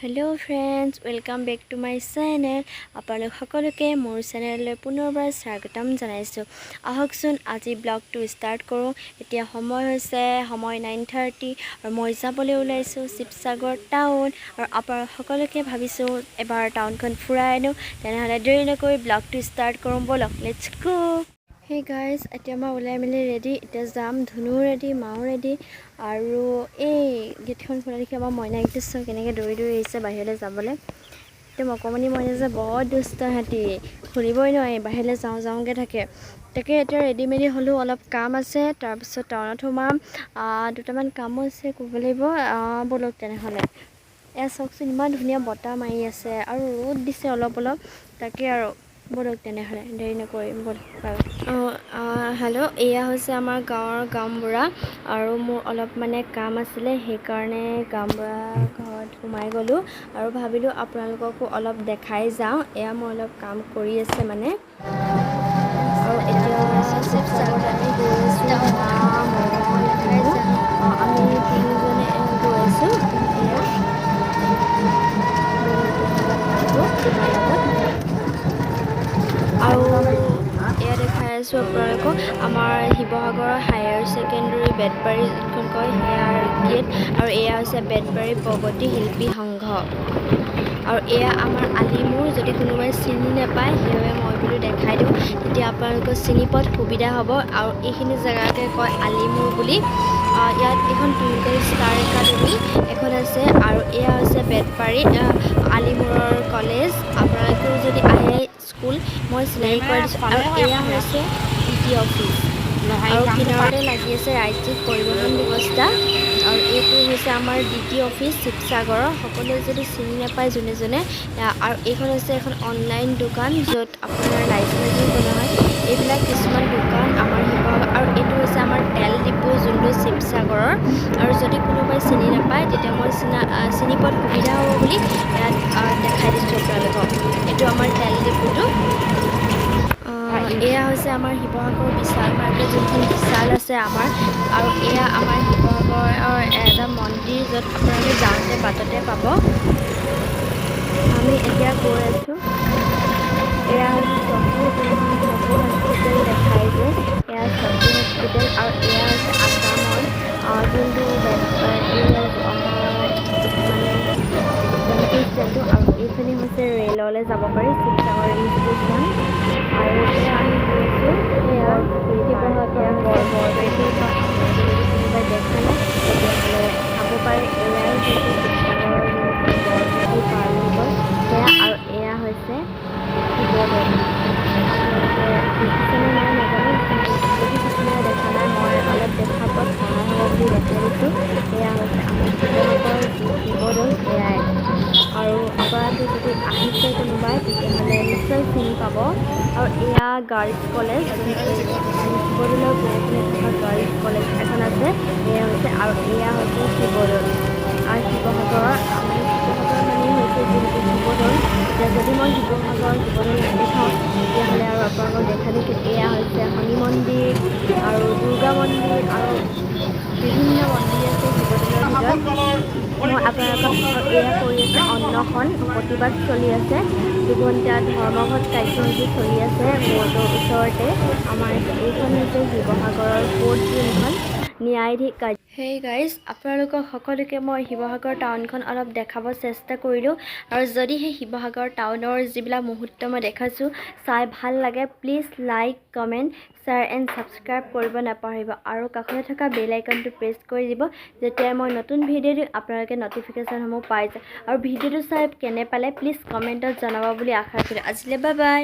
Hello friends, welcome back to my channel. आपलोक सकलोके मोर चैनेलলৈ पुनৰবাৰ স্বাগতম জনাইছো। আহকচোন আজি ব্লগটো স্টাৰ্ট কৰো। এতিয়া সময় হৈছে 9:30 আৰু মই যাবলৈ ওলাইছো শিৱসাগৰ টাউন। আৰু আপোনালোক সকলোকে ভাবিছো এবাৰ টাউনখন ফুৰাই আনো। তেনেহলে দেৰি নকৰি ব্লগটো স্টাৰ্ট কৰো, বলক লেটস গো। Hey guys, এতিয়া মই ওলাই মেলি ৰেডি। এতিয়া যাম, ধুনু ৰেডি, মাও ৰেডি। আৰু এই গেটখন খোলা দেখি আমাৰ মইনাকেইটা চব কেনেকৈ দৌৰি দৌৰি আহিছে বাহিৰলৈ যাবলৈ। একদম অকণমানি মইনা যে বৰ দুষ্ট সিহঁতি, খুলিবই নোৱাৰি, বাহিৰলৈ যাওঁকৈ থাকে। তাকে এতিয়া ৰেডি মেডি হ'লোঁ, অলপ কাম আছে, তাৰপিছত টাউনত সোমাম। দুটামান কামো আছে কৰিব লাগিব। ব'লক তেনেহ'লে। এয়া চাওকচোন, ইমান ধুনীয়া বতাহ মাৰি আছে আৰু ৰ'দ দিছে অলপ অলপ। তাকে আৰু ব'লক তেনেহ'লে দেৰি নকৰিম, ব'লক। হেল্ল', এয়া হৈছে আমাৰ গাঁৱৰ গামবুঢ়া। আৰু মোৰ অলপ মানে কাম আছিলে, সেইকাৰণে গামবুঢ়া ঘৰত সোমাই গ'লোঁ আৰু ভাবিলোঁ আপোনালোককো অলপ দেখাই যাওঁ। এয়া মই অলপ কাম কৰি আছে মানে। আৰু এতিয়া শিৱসাগৰত আমি গৈ আছোঁ, আমি তিনিজনে গৈ আছোঁ। এয়া আৰু এয়া দেখাই আছোঁ আপোনালোকক আমাৰ শিৱসাগৰৰ হায়াৰ ছেকেণ্ডেৰী বেতবাৰী যোনখন কয় সেয়াৰ গেট। আৰু এয়া হৈছে বেতবাৰী প্ৰগতি শিল্পী সংঘ। আৰু এয়া আমাৰ আলিমূৰ। যদি কোনোবাই চিনি নাপায় সেইবাবে মই বোলো দেখাই দিওঁ, তেতিয়া আপোনালোকৰ চিনি পোৱাত সুবিধা হ'ব। আৰু এইখিনি জেগাকে কয় আলিমূৰ বুলি। ইয়াত এখন টুইংকল ষ্টাৰ একাডেমি এখন আছে। আৰু এয়া হৈছে বেতবাৰী আলিমূৰৰ কলেজ। আপোনালোকেও যদি আহে স্কুল, মই চিনাকি কৰি দিছোঁ। আৰু এয়া হৈছে DT অফিচ। আৰু কিনাৰতে লাগি আছে ৰাজ্যিক পৰিবহণ ব্যৱস্থা। আৰু এইটো হৈছে আমাৰ DT অফিচ শিৱসাগৰৰ। সকলোৱে যদি চিনি নাপায় যোনে যোনে। আৰু এইখন হৈছে এখন অনলাইন দোকান য'ত আপোনাৰ লাইচেঞ্চিং বনোৱা হয়। এইবিলাক কিছুমান দোকান আমাৰ শিৱসাগৰ। আৰু এইটো হৈছে আমাৰ তেল ডিপু যোনটো শিৱসাগৰৰ। আৰু যদি কোনোবাই চিনি নাপায় তেতিয়া মই চিনি পোৱাত সুবিধা হ'ব বুলি ইয়াত দেখাই দিছোঁ আপোনালোকক। এইটো আমাৰ তেল ডিপুটো। এয়া হৈছে আমাৰ শিৱসাগৰ বিশাল মাৰ্কেট, যোনখন বিশাল আছে আমাৰ। আৰু এয়া আমাৰ শিৱসাগৰৰ এটা মন্দিৰ, য'ত আপোনালোকে যাওঁতে বাটতে পাব। আমি এতিয়া গৈ আছোঁ। এয়া হৈছে চকু, যোনখন চকু হস্পিটেল দেখাই যে এয়া চকু হস্পিটেল। আৰু এয়া হৈছে আছামৰ যোনটো ষ্টেচনটো। আৰু এইখিনি হৈছে ৰেললৈ যাব পাৰি, শিৱসাগৰ ৰেল ষ্টেচন। আৰু এতিয়া আমি গৈছোঁ এয়া শিৱসাগৰ বৰপেটি পাৰ্ক। যদি কোনোবাই দেখা নাই তেতিয়াহ'লে চাব পাৰে। এয়াই হৈছে শিৱসাগৰৰ যোনখন বৰপেটি পাৰ্ক কয় সেয়া। আৰু এয়া হৈছে শিৱদৌল। আপোনালোকে দেখিছেনে নাই নাজানো, কিন্তু যদি কিছুমানে দেখা নাই মই অলপ দেখা পোৱাত সহায় হ'ব বুলি দেখাই দিছোঁ। এয়া হৈছে আমাৰ শিৱসাগৰৰ যি শিৱদৌল, এয়াই। আৰু আপোনালোকে যদি আহিছে কোনোবাই তেতিয়াহ'লে নিশ্চয় চিনি পাব। আৰু এয়া গাৰ্লছ কলেজ, শিৱদৌলৰ কোনে থকা গাৰ্লছ কলেজ এখন আছে, এয়া হৈছে। আৰু এয়া হৈছে শিৱদৌল। আৰু শিৱসাগৰৰ মানেই হৈছে যিহেতু শিৱদৌল। এতিয়া যদি মই শিৱদৌল নেদেখাওঁ তেতিয়াহ'লে আৰু আপোনালোকক দেখাই দিম। এয়া হৈছে শনি মন্দিৰ আৰু দুৰ্গা মন্দিৰ আৰু বিভিন্ন মন্দিৰ আছে শিৱদৌলৰ ভিতৰত। মই আপোনালোকক এয়া কৰি আছে অন্নখন, প্ৰতিবাদ চলি আছে। 2 ঘণ্টা ধৰ্মঘট কাৰ্যসূচী চলি আছে বৰ্ডৰ ওচৰতে। আমাৰ এইখন হৈছে শিৱসাগৰৰ কোৰ্ট, যোনখন ন্যায়াধীশ কাৰ্য। হেই গাইজ, আপোনালোকক সকলোকে মই শিৱসাগৰ টাউনখন অলপ দেখাব চেষ্টা কৰিলোঁ। আৰু যদি সেই শিৱসাগৰ টাউনৰ যিবিলাক মুহূৰ্ত মই দেখাইছোঁ চাই ভাল লাগে, please like, comment, share and subscribe কৰিব নাপাহৰিব। আৰু কাষতে থকা বেল আইকনটো প্ৰেছ কৰি দিব, যেতিয়াই মই নতুন ভিডিঅ' দিওঁ আপোনালোকে ন'টিফিকেশ্যনসমূহ পাই যায়। আৰু ভিডিঅ'টো চাই কেনে পালে প্লিজ কমেণ্টত জনাব বুলি আশা কৰিলোঁ। আজিলৈ বাই বাই।